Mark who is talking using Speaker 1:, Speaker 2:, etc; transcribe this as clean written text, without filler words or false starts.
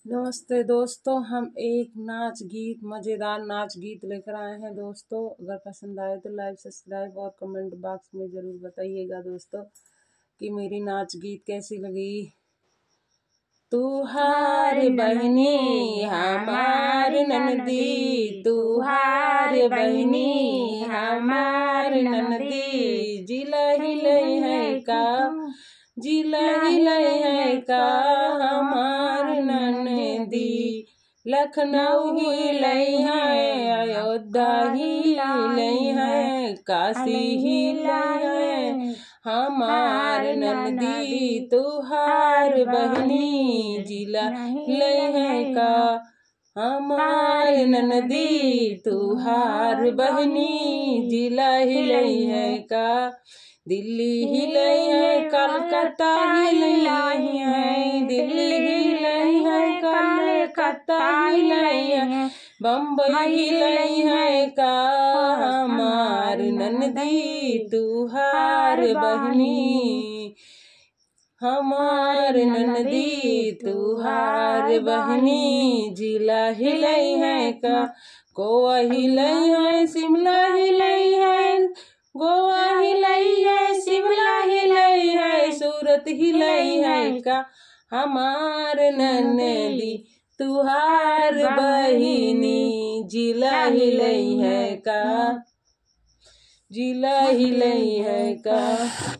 Speaker 1: नमस्ते दोस्तों, हम एक नाच गीत मज़ेदार नाच गीत लेकर आए हैं दोस्तों। अगर पसंद आए तो लाइक सब्सक्राइब और कमेंट बॉक्स में ज़रूर बताइएगा दोस्तों कि मेरी नाच गीत कैसी लगी। तुहार बहनी हमार ननदी, तुहार बहनी हमार ननदी, जिला हिले है का, जिला हिले है का हमार ननदी। लखनऊ हिले है, अयोध्या हिले है, काशी हिले है हमार ननदी। तुहार बहनी जिला हिले है का हमार ननदी, तुहार बहनी जिला हिले है का। दिल्ली हिले है, कलकत्ता हिले है, दिल्ली हिले है, कलकत्ता हिले है, बम्बई हिले है का हमार ननदी। तुहार बहनी हमार ननदी, तुहार बहनी जिला हिले है का। गोवा हिले है, शिमला हिले है, गोवा हिले है, शिमला हिले है, सूरत हिले है का हमार ननदी। तुहार बहिनी जिला हिले है का, जिला हिले है का।